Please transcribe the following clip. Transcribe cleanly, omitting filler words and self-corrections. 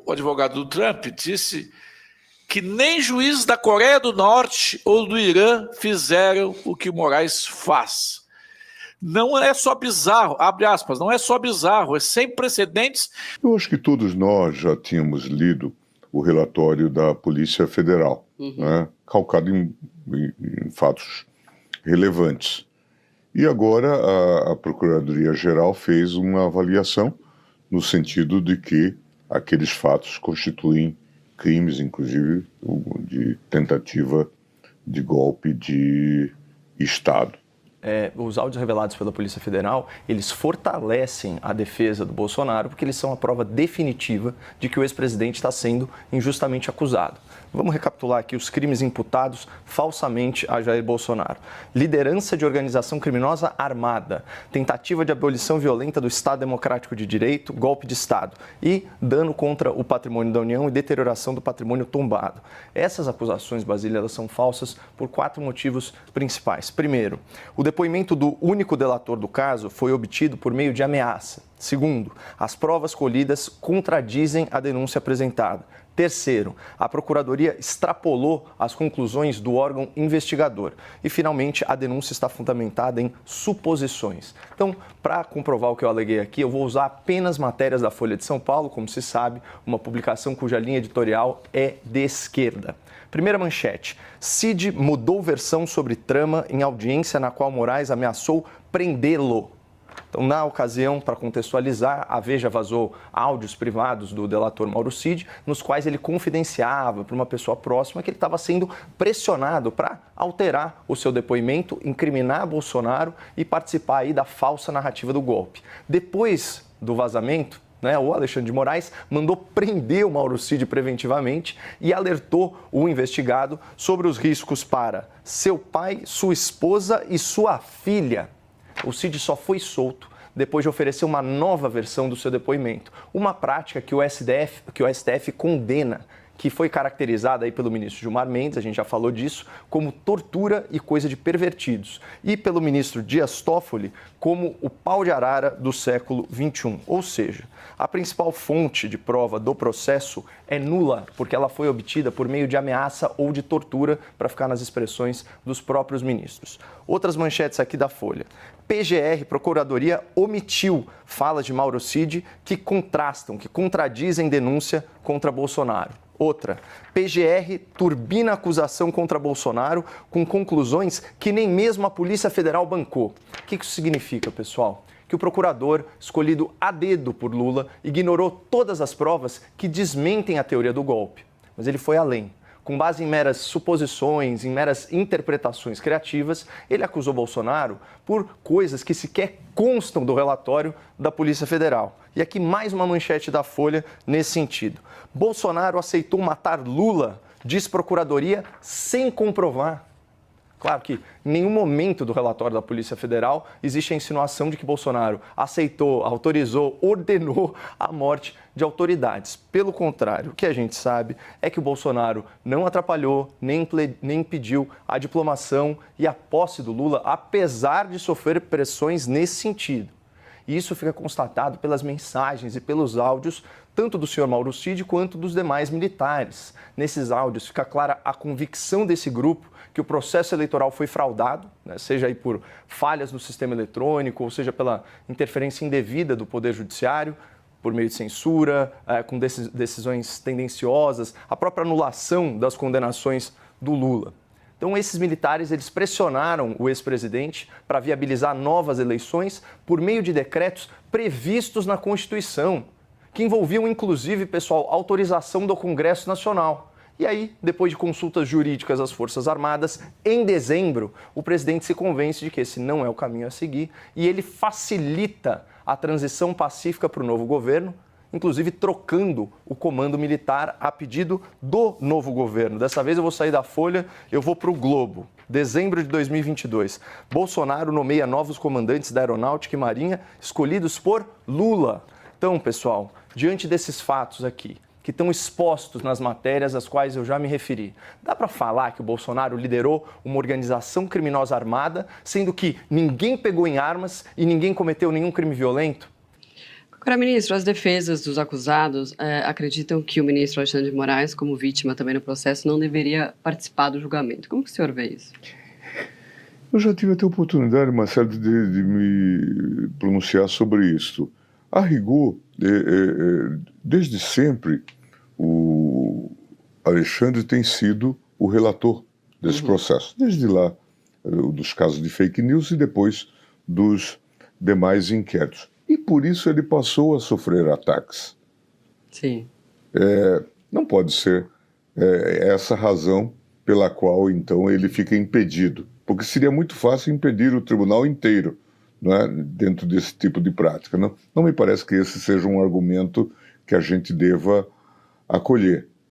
o advogado do Trump disse que nem juízes da Coreia do Norte ou do Irã fizeram o que Moraes faz. Não é só bizarro, abre aspas, não é só bizarro, é sem precedentes. Eu acho que todos nós já tínhamos lido o relatório da Polícia Federal, né, calcado em fatos relevantes. E agora a Procuradoria-Geral fez uma avaliação no sentido de que aqueles fatos constituem crimes, inclusive, de tentativa de golpe de Estado. Os áudios revelados pela Polícia Federal, eles fortalecem a defesa do Bolsonaro porque eles são a prova definitiva de que o ex-presidente está sendo injustamente acusado. Vamos recapitular aqui os crimes imputados falsamente a Jair Bolsonaro. Liderança de organização criminosa armada, tentativa de abolição violenta do Estado Democrático de Direito, golpe de Estado e dano contra o patrimônio da União e deterioração do patrimônio tombado. Essas acusações, Basílio, elas são falsas por 4 motivos principais. Primeiro, o depoimento do único delator do caso foi obtido por meio de ameaça. Segundo, as provas colhidas contradizem a denúncia apresentada. Terceiro, a Procuradoria extrapolou as conclusões do órgão investigador. E, finalmente, a denúncia está fundamentada em suposições. Então, para comprovar o que eu aleguei aqui, eu vou usar apenas matérias da Folha de São Paulo, como se sabe, uma publicação cuja linha editorial é de esquerda. Primeira manchete, Cid mudou versão sobre trama em audiência na qual Moraes ameaçou prendê-lo. Então, na ocasião, para contextualizar, a Veja vazou áudios privados do delator Mauro Cid, nos quais ele confidenciava para uma pessoa próxima que ele estava sendo pressionado para alterar o seu depoimento, incriminar Bolsonaro e participar aí da falsa narrativa do golpe. Depois do vazamento, o Alexandre de Moraes mandou prender o Mauro Cid preventivamente e alertou o investigado sobre os riscos para seu pai, sua esposa e sua filha. O Cid só foi solto depois de oferecer uma nova versão do seu depoimento, uma prática que o STF condena, que foi caracterizada aí pelo ministro Gilmar Mendes, a gente já falou disso, como tortura e coisa de pervertidos, e pelo ministro Dias Toffoli como o pau de arara do século XXI. Ou seja, a principal fonte de prova do processo é nula, porque ela foi obtida por meio de ameaça ou de tortura, para ficar nas expressões dos próprios ministros. Outras manchetes aqui da Folha. PGR, Procuradoria, omitiu falas de Mauro Cid que contrastam, que contradizem denúncia contra Bolsonaro. Outra, PGR turbina a acusação contra Bolsonaro com conclusões que nem mesmo a Polícia Federal bancou. O que isso significa, pessoal? Que o procurador, escolhido a dedo por Lula, ignorou todas as provas que desmentem a teoria do golpe. Mas ele foi além. Com base em meras suposições, em meras interpretações criativas, ele acusou Bolsonaro por coisas que sequer constam do relatório da Polícia Federal. E aqui mais uma manchete da Folha nesse sentido. Bolsonaro aceitou matar Lula, diz Procuradoria, sem comprovar. Claro que em nenhum momento do relatório da Polícia Federal existe a insinuação de que Bolsonaro aceitou, autorizou, ordenou a morte de autoridades. Pelo contrário, o que a gente sabe é que o Bolsonaro não atrapalhou, nem impediu a diplomação e a posse do Lula, apesar de sofrer pressões nesse sentido. E isso fica constatado pelas mensagens e pelos áudios, tanto do senhor Mauro Cid quanto dos demais militares. Nesses áudios fica clara a convicção desse grupo que o processo eleitoral foi fraudado, seja aí por falhas no sistema eletrônico, ou seja pela interferência indevida do Poder Judiciário, por meio de censura, com decisões tendenciosas, a própria anulação das condenações do Lula. Então, esses militares, eles pressionaram o ex-presidente para viabilizar novas eleições por meio de decretos previstos na Constituição, que envolviam, inclusive, pessoal, autorização do Congresso Nacional. E aí, depois de consultas jurídicas às Forças Armadas, em dezembro, o presidente se convence de que esse não é o caminho a seguir e ele facilita a transição pacífica para o novo governo, inclusive trocando o comando militar a pedido do novo governo. Dessa vez eu vou sair da Folha, eu vou para o Globo. Dezembro de 2022. Bolsonaro nomeia novos comandantes da Aeronáutica e Marinha escolhidos por Lula. Então, pessoal, diante desses fatos aqui, que estão expostos nas matérias às quais eu já me referi, dá para falar que o Bolsonaro liderou uma organização criminosa armada, sendo que ninguém pegou em armas e ninguém cometeu nenhum crime violento? Agora, ministro, as defesas dos acusados acreditam que o ministro Alexandre de Moraes, como vítima também no processo, não deveria participar do julgamento. Como que o senhor vê isso? Eu já tive até a oportunidade, Marcelo, de me pronunciar sobre isso. A rigor, desde sempre, o Alexandre tem sido o relator desse processo. Desde lá, dos casos de fake news e depois dos demais inquéritos. E por isso ele passou a sofrer ataques. Sim. Não pode ser essa razão pela qual, então, ele fica impedido. Porque seria muito fácil impedir o tribunal inteiro, não é, dentro desse tipo de prática. Não me parece que esse seja um argumento que a gente deva acolher.